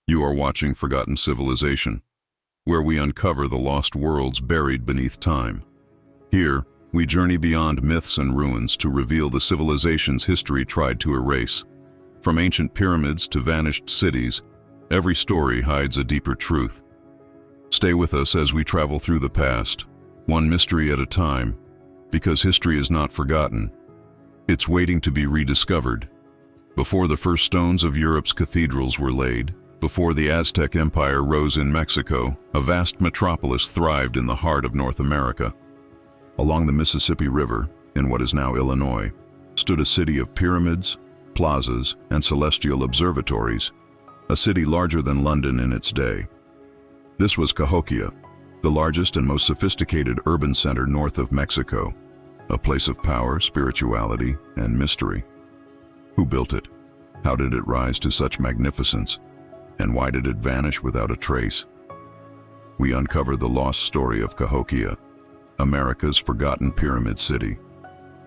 You are watching Forgotten Civilization, where we uncover the lost worlds buried beneath time. Here, we journey beyond myths and ruins to reveal the civilizations history tried to erase. From ancient pyramids to vanished cities, every story hides a deeper truth. Stay with us as we travel through the past, one mystery at a time, because history is not forgotten. It's waiting to be rediscovered. Before the first stones of Europe's cathedrals were laid, before the Aztec Empire rose in Mexico, a vast metropolis thrived in the heart of North America. Along the Mississippi River, in what is now Illinois, stood a city of pyramids, plazas, and celestial observatories, a city larger than London in its day. This was Cahokia, the largest and most sophisticated urban center north of Mexico, a place of power, spirituality, and mystery. Who built it? How did it rise to such magnificence? And why did it vanish without a trace? We uncover the lost story of Cahokia, America's forgotten pyramid city,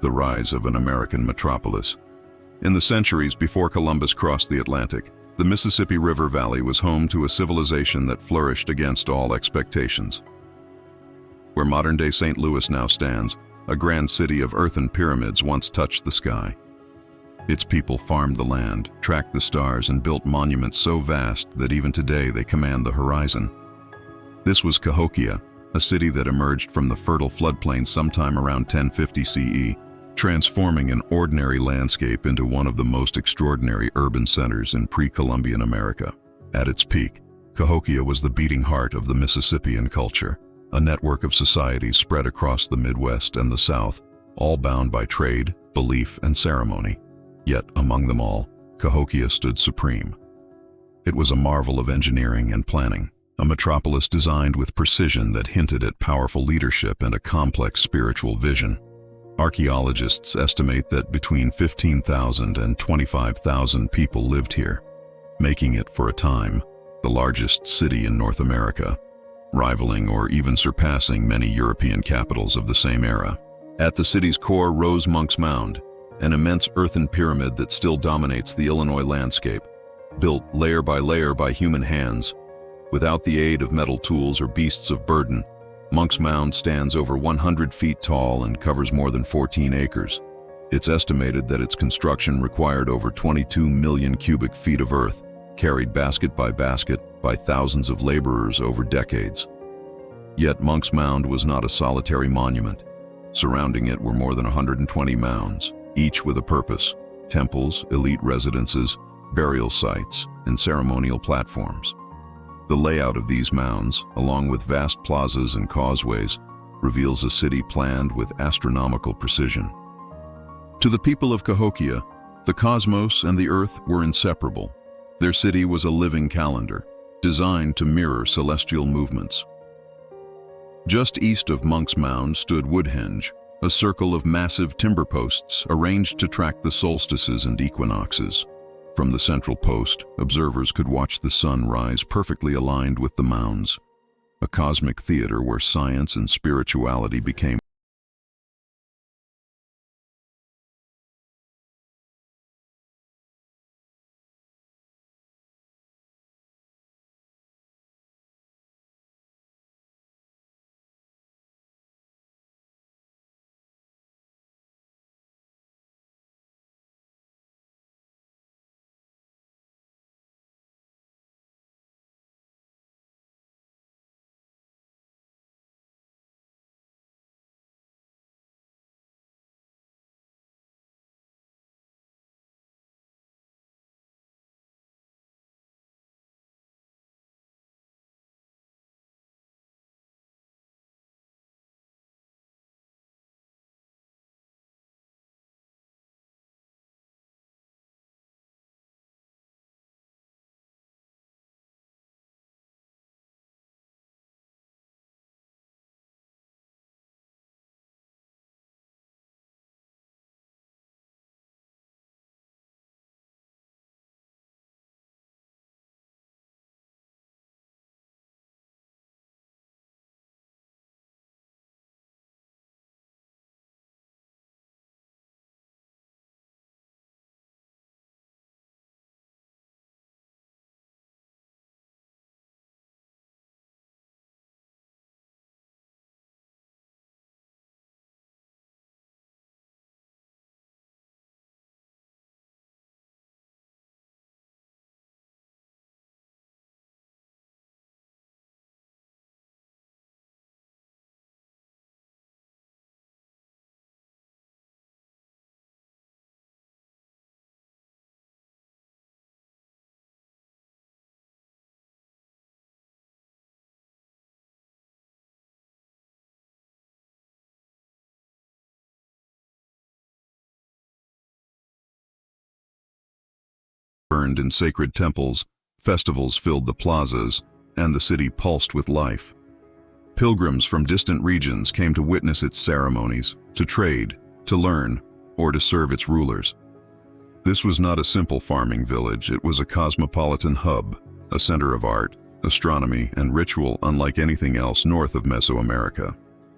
the rise of an American metropolis. In the centuries before Columbus crossed the Atlantic, the Mississippi River Valley was home to a civilization that flourished against all expectations. Where modern-day St. Louis now stands, a grand city of earthen pyramids once touched the sky. Its people farmed the land, tracked the stars, and built monuments so vast that even today they command the horizon. This was Cahokia, a city that emerged from the fertile floodplain sometime around 1050 CE, transforming an ordinary landscape into one of the most extraordinary urban centers in pre-Columbian America. At its peak, Cahokia was the beating heart of the Mississippian culture, a network of societies spread across the Midwest and the South, all bound by trade, belief, and ceremony. Yet, among them all, Cahokia stood supreme. It was a marvel of engineering and planning, a metropolis designed with precision that hinted at powerful leadership and a complex spiritual vision. Archaeologists estimate that between 15,000 and 25,000 people lived here, making it, for a time, the largest city in North America, rivaling or even surpassing many European capitals of the same era. At the city's core rose Monks Mound, an immense earthen pyramid that still dominates the Illinois landscape, built layer by human hands. Without the aid of metal tools or beasts of burden, Monks Mound stands over 100 feet tall and covers more than 14 acres. It's estimated that its construction required over 22 million cubic feet of earth, carried basket by thousands of laborers over decades. Yet Monks Mound was not a solitary monument. Surrounding it were more than 120 mounds, each with a purpose: temples, elite residences, burial sites, and ceremonial platforms. The layout of these mounds, along with vast plazas and causeways, reveals a city planned with astronomical precision. To the people of Cahokia, the cosmos and the earth were inseparable. Their city was a living calendar, designed to mirror celestial movements. Just east of Monks Mound stood Woodhenge, a circle of massive timber posts arranged to track the solstices and equinoxes. From the central post, observers could watch the sun rise perfectly aligned with the mounds, a cosmic theater where science and spirituality became burned in sacred temples, festivals filled the plazas, and the city pulsed with life. Pilgrims from distant regions came to witness its ceremonies, to trade, to learn, or to serve its rulers. This was not a simple farming village, it was a cosmopolitan hub, a center of art, astronomy, and ritual unlike anything else north of Mesoamerica.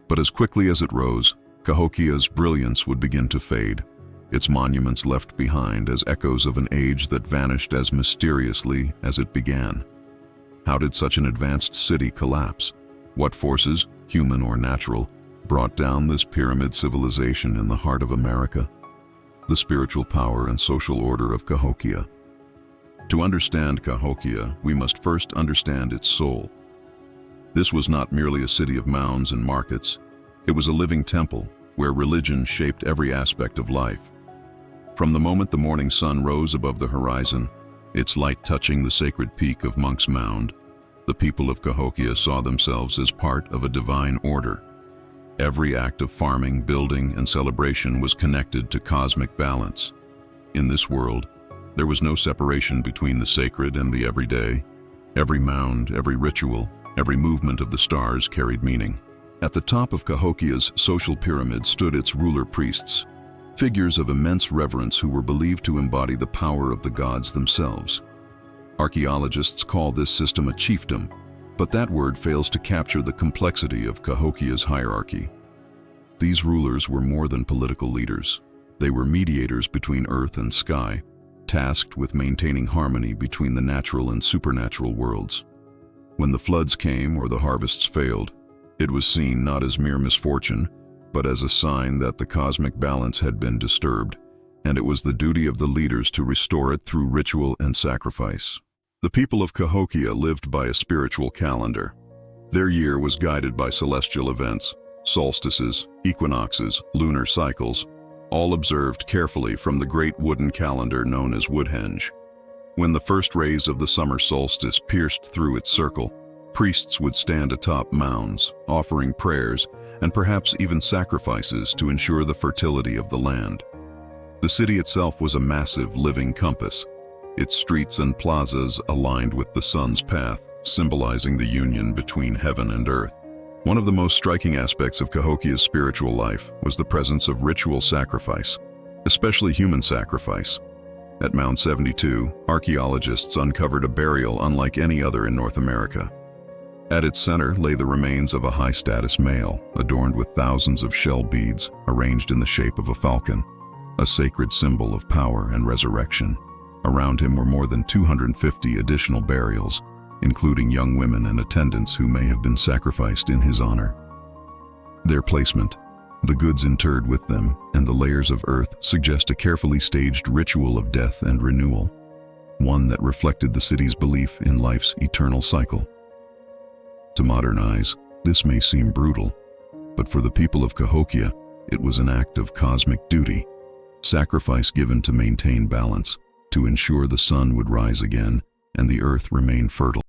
But as quickly as it rose, Cahokia's brilliance would begin to fade, its monuments left behind as echoes of an age that vanished as mysteriously as it began. How did such an advanced city collapse? What forces, human or natural, brought down this pyramid civilization in the heart of America? The spiritual power and social order of Cahokia. To understand Cahokia, we must first understand its soul. This was not merely a city of mounds and markets. It was a living temple where religion shaped every aspect of life. From the moment the morning sun rose above the horizon, its light touching the sacred peak of Monks Mound, the people of Cahokia saw themselves as part of a divine order. Every act of farming, building, and celebration was connected to cosmic balance. In this world, there was no separation between the sacred and the everyday. Every mound, every ritual, every movement of the stars carried meaning. At the top of Cahokia's social pyramid stood its ruler priests, figures of immense reverence who were believed to embody the power of the gods themselves. Archaeologists call this system a chiefdom, but that word fails to capture the complexity of Cahokia's hierarchy. These rulers were more than political leaders. They were mediators between earth and sky, tasked with maintaining harmony between the natural and supernatural worlds. When the floods came or the harvests failed, it was seen not as mere misfortune, but as a sign that the cosmic balance had been disturbed, and it was the duty of the leaders to restore it through ritual and sacrifice. The people of Cahokia lived by a spiritual calendar. Their year was guided by celestial events, solstices, equinoxes, lunar cycles, all observed carefully from the great wooden calendar known as Woodhenge. When the first rays of the summer solstice pierced through its circle, priests would stand atop mounds, offering prayers and perhaps even sacrifices to ensure the fertility of the land. The city itself was a massive living compass, its streets and plazas aligned with the sun's path, symbolizing the union between heaven and earth. One of the most striking aspects of Cahokia's spiritual life was the presence of ritual sacrifice, especially human sacrifice. At Mound 72, archaeologists uncovered a burial unlike any other in North America. At its center lay the remains of a high-status male, adorned with thousands of shell beads arranged in the shape of a falcon, a sacred symbol of power and resurrection. Around him were more than 250 additional burials, including young women and attendants who may have been sacrificed in his honor. Their placement, the goods interred with them, and the layers of earth suggest a carefully staged ritual of death and renewal, one that reflected the city's belief in life's eternal cycle. To modern eyes, this may seem brutal, but for the people of Cahokia, it was an act of cosmic duty, sacrifice given to maintain balance, to ensure the sun would rise again and the earth remain fertile.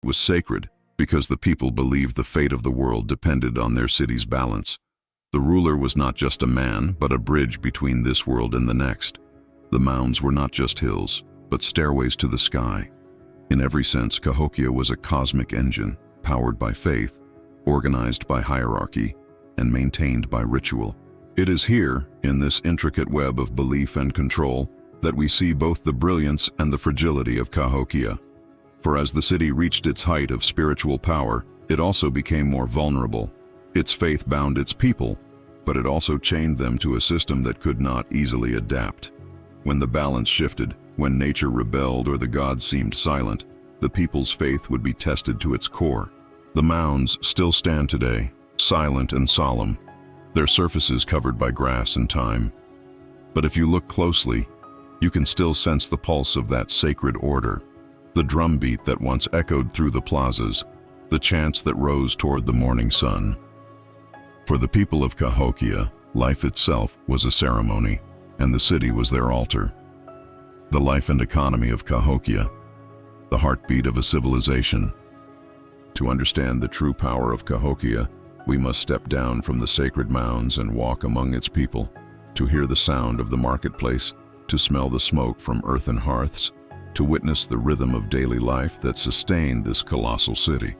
was sacred because the people believed the fate of the world depended on their city's balance. The ruler was not just a man, but a bridge between this world and the next. The mounds were not just hills, but stairways to the sky. In every sense, Cahokia was a cosmic engine, powered by faith, organized by hierarchy, and maintained by ritual. It is here, in this intricate web of belief and control, that we see both the brilliance and the fragility of Cahokia. For as the city reached its height of spiritual power, it also became more vulnerable. Its faith bound its people, but it also chained them to a system that could not easily adapt. When the balance shifted, when nature rebelled or the gods seemed silent, the people's faith would be tested to its core. The mounds still stand today, silent and solemn, their surfaces covered by grass and time. But if you look closely, you can still sense the pulse of that sacred order, the drumbeat that once echoed through the plazas, the chants that rose toward the morning sun. For the people of Cahokia, life itself was a ceremony, and the city was their altar. The life and economy of Cahokia, the heartbeat of a civilization. To understand the true power of Cahokia, we must step down from the sacred mounds and walk among its people, to hear the sound of the marketplace, to smell the smoke from earthen hearths, to witness the rhythm of daily life that sustained this colossal city.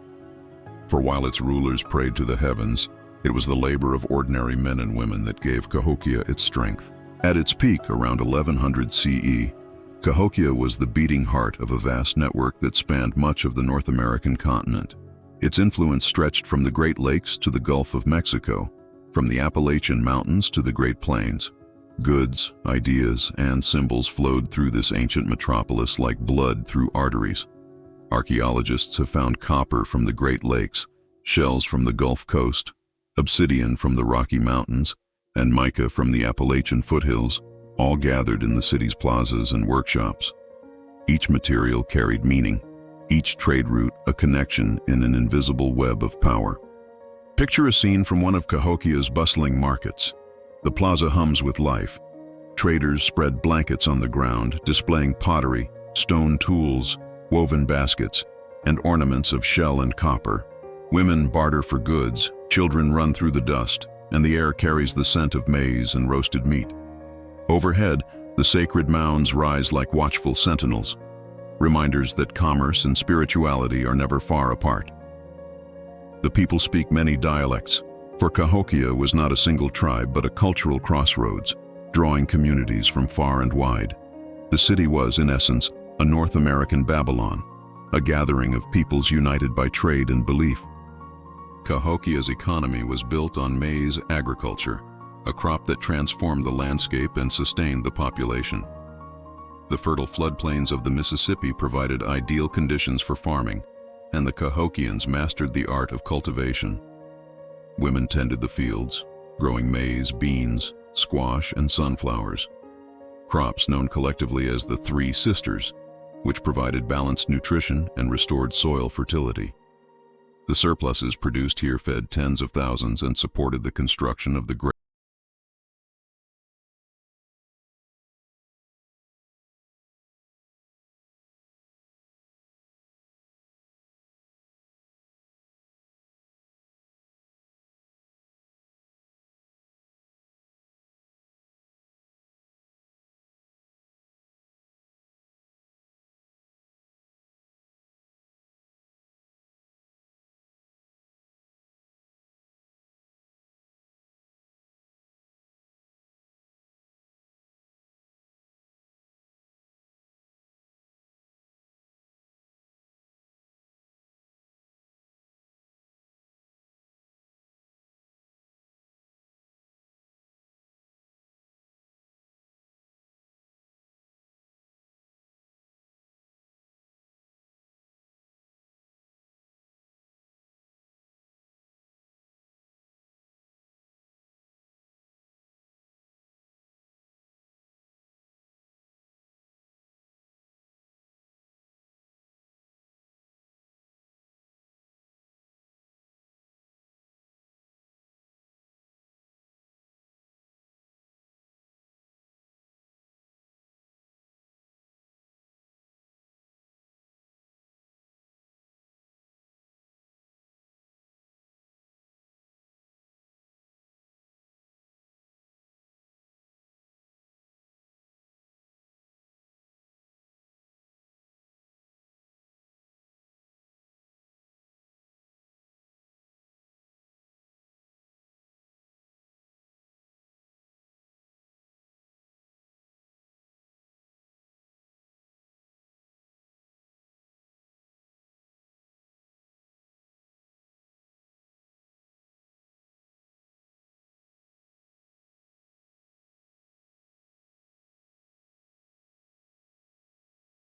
For while its rulers prayed to the heavens, it was the labor of ordinary men and women that gave Cahokia its strength. At its peak, around 1100 CE, Cahokia was the beating heart of a vast network that spanned much of the North American continent. Its influence stretched from the Great Lakes to the Gulf of Mexico, from the Appalachian Mountains to the Great Plains. Goods, ideas, and symbols flowed through this ancient metropolis like blood through arteries. Archaeologists have found copper from the Great Lakes, shells from the Gulf Coast, obsidian from the Rocky Mountains, and mica from the Appalachian foothills, all gathered in the city's plazas and workshops. Each material carried meaning, each trade route a connection in an invisible web of power. Picture a scene from one of Cahokia's bustling markets. The plaza hums with life. Traders spread blankets on the ground, displaying pottery, stone tools, woven baskets, and ornaments of shell and copper. Women barter for goods, children run through the dust, and the air carries the scent of maize and roasted meat. Overhead, the sacred mounds rise like watchful sentinels, reminders that commerce and spirituality are never far apart. The people speak many dialects, for Cahokia was not a single tribe but a cultural crossroads, drawing communities from far and wide. The city was, in essence, a North American Babylon, a gathering of peoples united by trade and belief. Cahokia's economy was built on maize agriculture, a crop that transformed the landscape and sustained the population. The fertile floodplains of the Mississippi provided ideal conditions for farming, and the Cahokians mastered the art of cultivation. Women tended the fields, growing maize, beans, squash, and sunflowers, crops known collectively as the Three Sisters, which provided balanced nutrition and restored soil fertility. The surpluses produced here fed tens of thousands and supported the construction of the great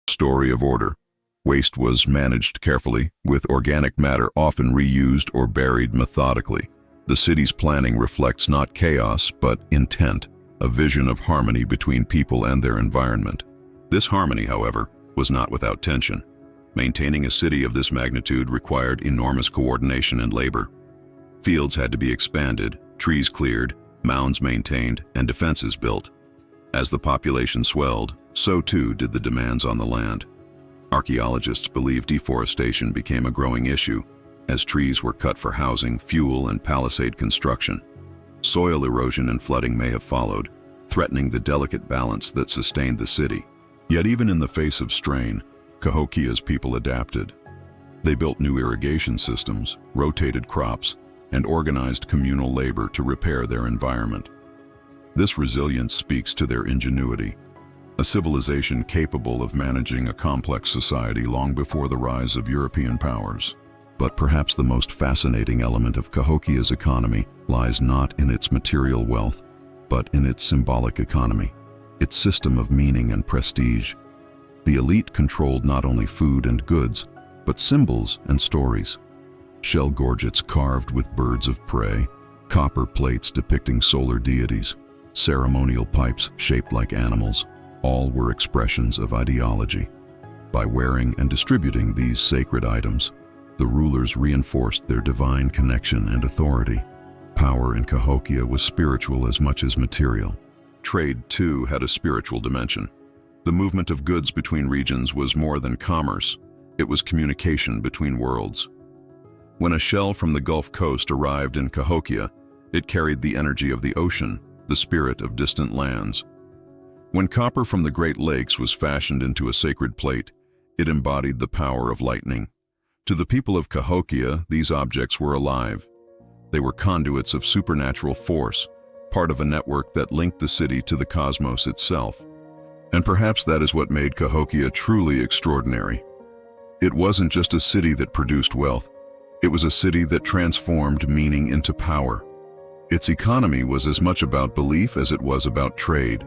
story of order. Waste was managed carefully, with organic matter often reused or buried methodically. The city's planning reflects not chaos, but intent, a vision of harmony between people and their environment. This harmony, however, was not without tension. Maintaining a city of this magnitude required enormous coordination and labor. Fields had to be expanded, trees cleared, mounds maintained, and defenses built. As the population swelled, so too did the demands on the land. Archaeologists believe deforestation became a growing issue, as trees were cut for housing, fuel, and palisade construction. Soil erosion and flooding may have followed, threatening the delicate balance that sustained the city. Yet even in the face of strain, Cahokia's people adapted. They built new irrigation systems, rotated crops, and organized communal labor to repair their environment. This resilience speaks to their ingenuity, a civilization capable of managing a complex society long before the rise of European powers. But perhaps the most fascinating element of Cahokia's economy lies not in its material wealth, but in its symbolic economy, its system of meaning and prestige. The elite controlled not only food and goods, but symbols and stories. Shell gorgets carved with birds of prey, copper plates depicting solar deities, ceremonial pipes shaped like animals, all were expressions of ideology. By wearing and distributing these sacred items, the rulers reinforced their divine connection and authority. Power in Cahokia was spiritual as much as material. Trade, too, had a spiritual dimension. The movement of goods between regions was more than commerce. It was communication between worlds. When a shell from the Gulf Coast arrived in Cahokia, it carried the energy of the ocean, the spirit of distant lands. When copper from the Great Lakes was fashioned into a sacred plate, it embodied the power of lightning. To the people of Cahokia, these objects were alive. They were conduits of supernatural force, part of a network that linked the city to the cosmos itself. And perhaps that is what made Cahokia truly extraordinary. It wasn't just a city that produced wealth. It was a city that transformed meaning into power. Its economy was as much about belief as it was about trade.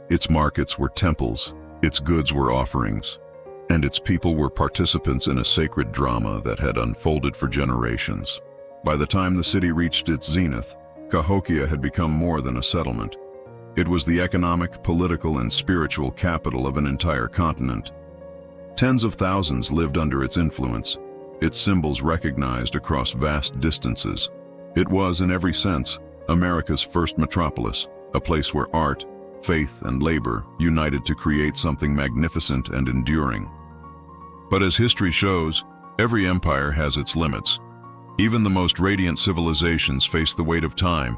Its markets were temples, its goods were offerings, and its people were participants in a sacred drama that had unfolded for generations. By the time the city reached its zenith, Cahokia had become more than a settlement. It was the economic, political, and spiritual capital of an entire continent. Tens of thousands lived under its influence, its symbols recognized across vast distances. It was, in every sense, America's first metropolis, a place where art, faith, and labor united to create something magnificent and enduring. But as history shows, every empire has its limits. Even the most radiant civilizations face the weight of time,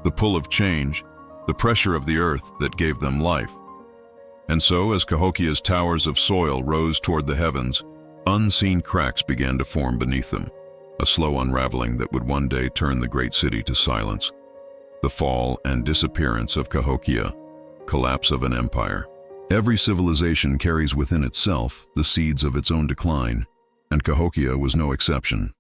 the pull of change, the pressure of the earth that gave them life. And so, as Cahokia's towers of soil rose toward the heavens, unseen cracks began to form beneath them, a slow unraveling that would one day turn the great city to silence. The fall and disappearance of Cahokia, collapse of an empire. Every civilization carries within itself the seeds of its own decline, and Cahokia was no exception.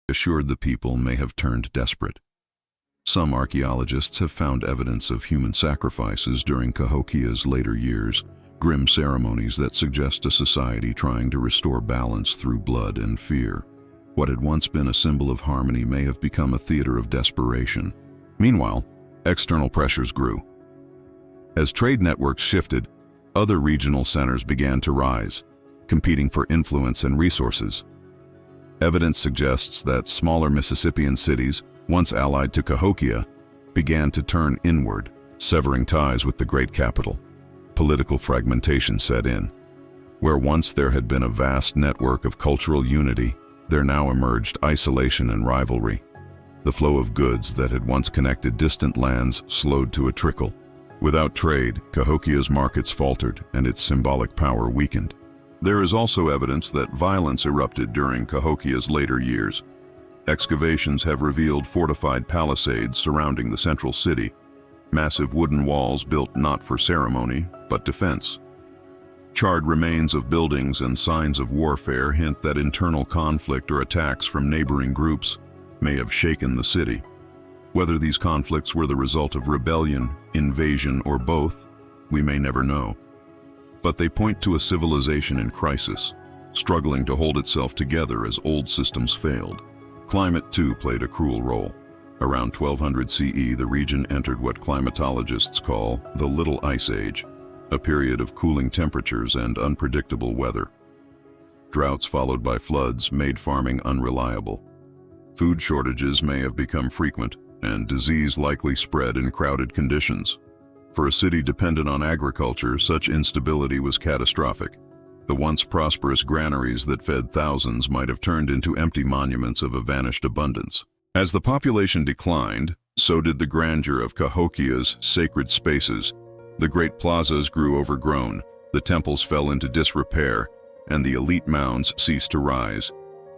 assured the people may have turned desperate. Some archaeologists have found evidence of human sacrifices during Cahokia's later years, grim ceremonies that suggest a society trying to restore balance through blood and fear. What had once been a symbol of harmony may have become a theater of desperation. Meanwhile, external pressures grew. As trade networks shifted, other regional centers began to rise, competing for influence and resources. Evidence suggests that smaller Mississippian cities, once allied to Cahokia, began to turn inward, severing ties with the great capital. Political fragmentation set in. Where once there had been a vast network of cultural unity, there now emerged isolation and rivalry. The flow of goods that had once connected distant lands slowed to a trickle. Without trade, Cahokia's markets faltered and its symbolic power weakened. There is also evidence that violence erupted during Cahokia's later years. Excavations have revealed fortified palisades surrounding the central city, massive wooden walls built not for ceremony, but defense. Charred remains of buildings and signs of warfare hint that internal conflict or attacks from neighboring groups may have shaken the city. Whether these conflicts were the result of rebellion, invasion, or both, we may never know. But they point to a civilization in crisis, struggling to hold itself together as old systems failed. Climate, too, played a cruel role. Around 1200 CE, the region entered what climatologists call the Little Ice Age, a period of cooling temperatures and unpredictable weather. Droughts followed by floods made farming unreliable. Food shortages may have become frequent, and disease likely spread in crowded conditions. For a city dependent on agriculture, such instability was catastrophic. The once prosperous granaries that fed thousands might have turned into empty monuments of a vanished abundance. As the population declined, so did the grandeur of Cahokia's sacred spaces. The great plazas grew overgrown, the temples fell into disrepair, and the elite mounds ceased to rise.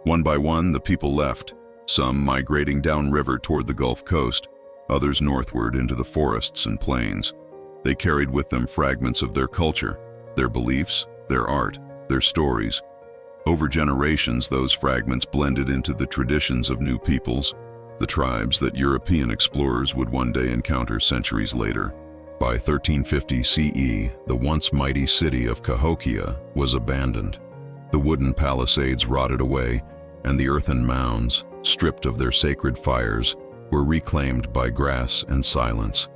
One by one, the people left, some migrating downriver toward the Gulf Coast, others northward into the forests and plains. They carried with them fragments of their culture, their beliefs, their art, their stories. Over generations, those fragments blended into the traditions of new peoples, the tribes that European explorers would one day encounter centuries later. By 1350 CE, the once mighty city of Cahokia was abandoned. The wooden palisades rotted away, and the earthen mounds, stripped of their sacred fires, were reclaimed by grass and silence.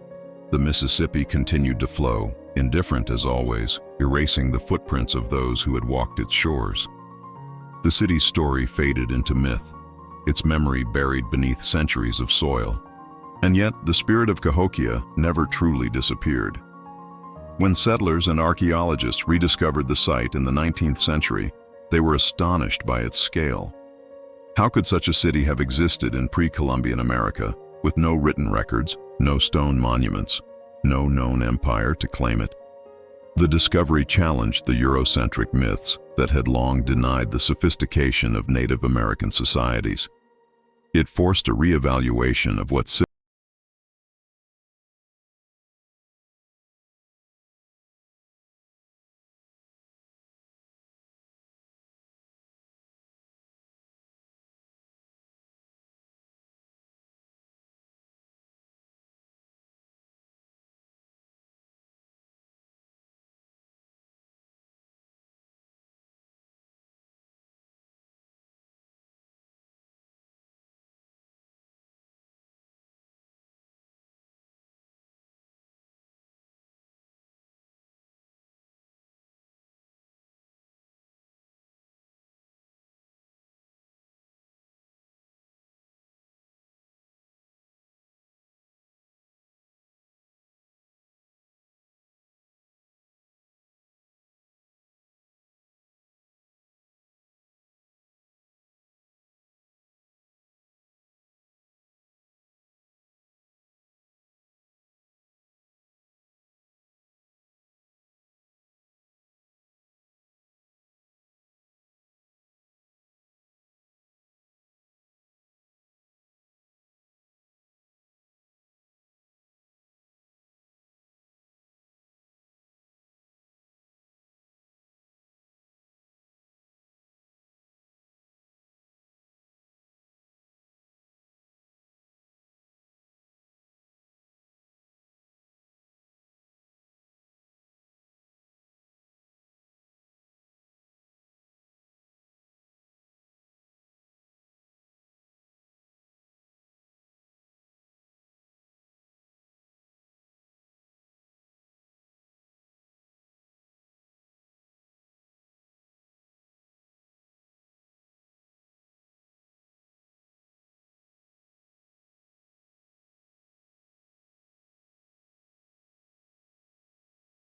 The Mississippi continued to flow, indifferent as always, erasing the footprints of those who had walked its shores. The city's story faded into myth, its memory buried beneath centuries of soil. And yet, the spirit of Cahokia never truly disappeared. When settlers and archaeologists rediscovered the site in the 19th century, they were astonished by its scale. How could such a city have existed in pre-Columbian America, with no written records, no stone monuments, no known empire to claim it? The discovery challenged the Eurocentric myths that had long denied the sophistication of Native American societies. It forced a reevaluation of what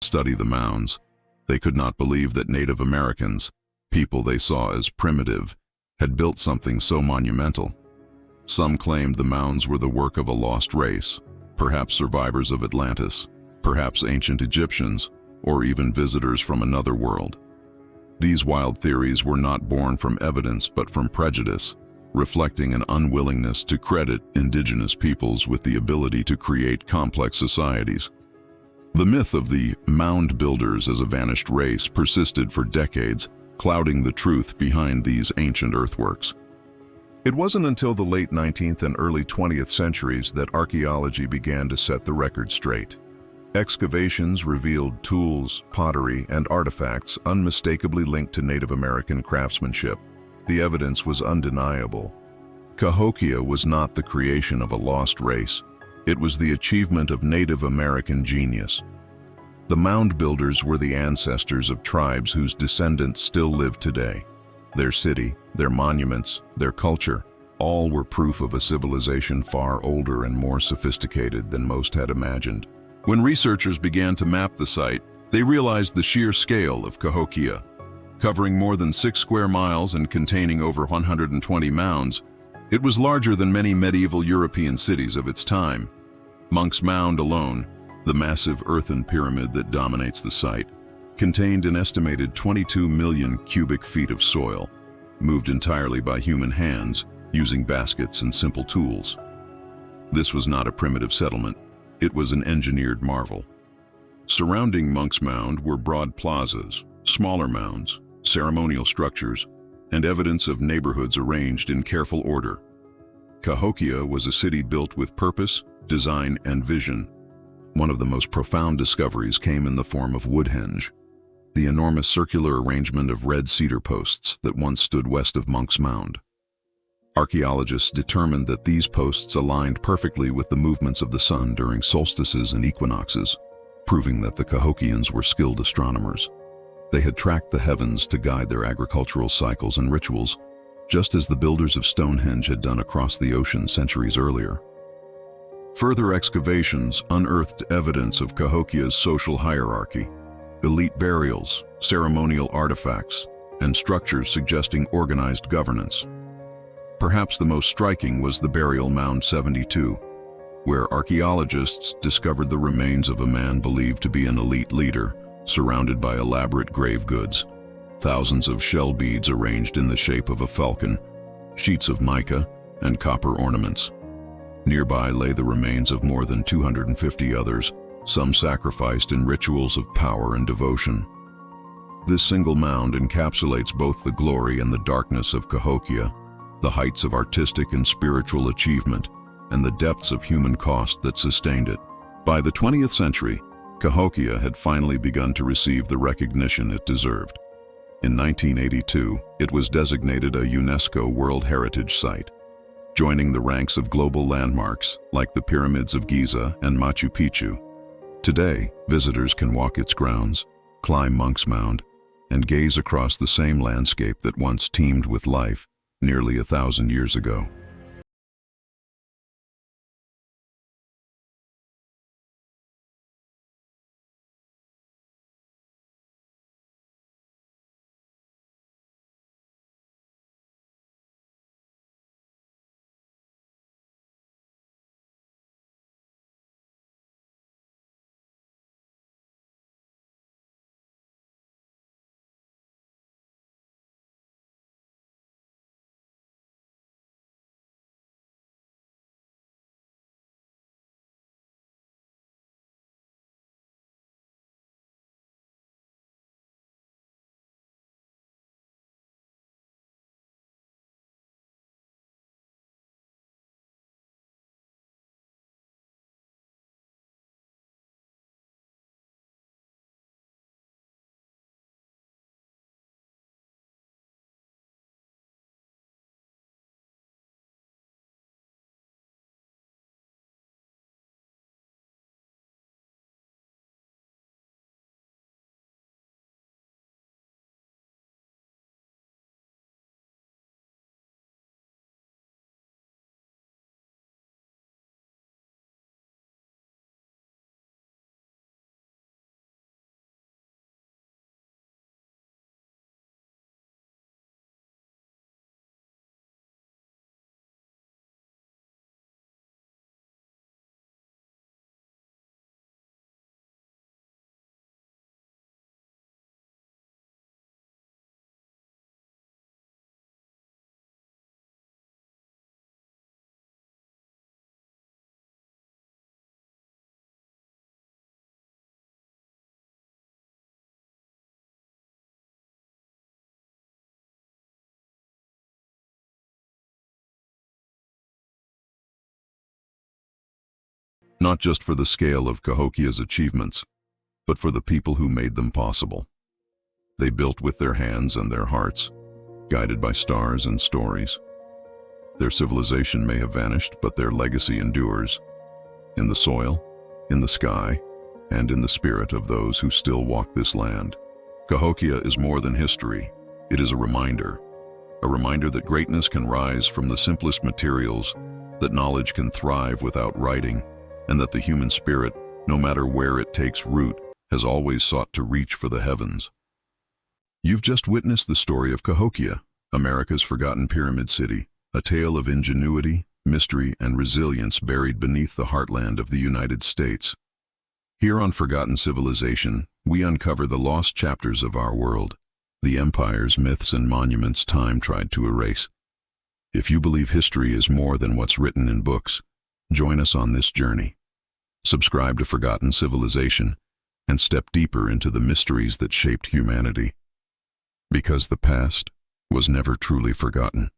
study the mounds. They could not believe that Native Americans, people they saw as primitive, had built something so monumental. Some claimed the mounds were the work of a lost race, perhaps survivors of Atlantis, perhaps ancient Egyptians, or even visitors from another world. These wild theories were not born from evidence but from prejudice, reflecting an unwillingness to credit indigenous peoples with the ability to create complex societies. The myth of the Mound Builders as a vanished race persisted for decades, clouding the truth behind these ancient earthworks. It wasn't until the late 19th and early 20th centuries that archaeology began to set the record straight. Excavations revealed tools, pottery, and artifacts unmistakably linked to Native American craftsmanship. The evidence was undeniable. Cahokia was not the creation of a lost race. It was the achievement of Native American genius. The Mound Builders were the ancestors of tribes whose descendants still live today. Their city, their monuments, their culture, all were proof of a civilization far older and more sophisticated than most had imagined. When researchers began to map the site, they realized the sheer scale of Cahokia. Covering more than 6 square miles and containing over 120 mounds, it was larger than many medieval European cities of its time. Monks Mound alone, the massive earthen pyramid that dominates the site, contained an estimated 22 million cubic feet of soil, moved entirely by human hands, using baskets and simple tools. This was not a primitive settlement, it was an engineered marvel. Surrounding Monks Mound were broad plazas, smaller mounds, ceremonial structures, and evidence of neighborhoods arranged in careful order. Cahokia was a city built with purpose, design, and vision. One of the most profound discoveries came in the form of Woodhenge, the enormous circular arrangement of red cedar posts that once stood west of Monks Mound. Archaeologists determined that these posts aligned perfectly with the movements of the sun during solstices and equinoxes, proving that the Cahokians were skilled astronomers. They had tracked the heavens to guide their agricultural cycles and rituals, just as the builders of Stonehenge had done across the ocean centuries earlier. Further excavations unearthed evidence of Cahokia's social hierarchy, elite burials, ceremonial artifacts, and structures suggesting organized governance. Perhaps the most striking was the burial mound 72, where archaeologists discovered the remains of a man believed to be an elite leader, surrounded by elaborate grave goods, thousands of shell beads arranged in the shape of a falcon, sheets of mica, and copper ornaments. Nearby lay the remains of more than 250 others, some sacrificed in rituals of power and devotion. This single mound encapsulates both the glory and the darkness of Cahokia, the heights of artistic and spiritual achievement, and the depths of human cost that sustained it. By the 20th century, Cahokia had finally begun to receive the recognition it deserved. In 1982, it was designated a UNESCO World Heritage Site, joining the ranks of global landmarks like the Pyramids of Giza and Machu Picchu. Today, visitors can walk its grounds, climb Monks Mound, and gaze across the same landscape that once teemed with life nearly 1,000 years ago. not just for the scale of Cahokia's achievements, but for the people who made them possible. They built with their hands and their hearts, guided by stars and stories. Their civilization may have vanished, but their legacy endures, in the soil, in the sky, and in the spirit of those who still walk this land. Cahokia is more than history. It is a reminder that greatness can rise from the simplest materials, that knowledge can thrive without writing, and that the human spirit, no matter where it takes root, has always sought to reach for the heavens. You've just witnessed the story of Cahokia, America's forgotten pyramid city, a tale of ingenuity, mystery, and resilience buried beneath the heartland of the United States. Here on Forgotten Civilization, we uncover the lost chapters of our world, the empires, myths, and monuments time tried to erase. If you believe history is more than what's written in books, join us on this journey. Subscribe to Forgotten Civilization and step deeper into the mysteries that shaped humanity. Because the past was never truly forgotten.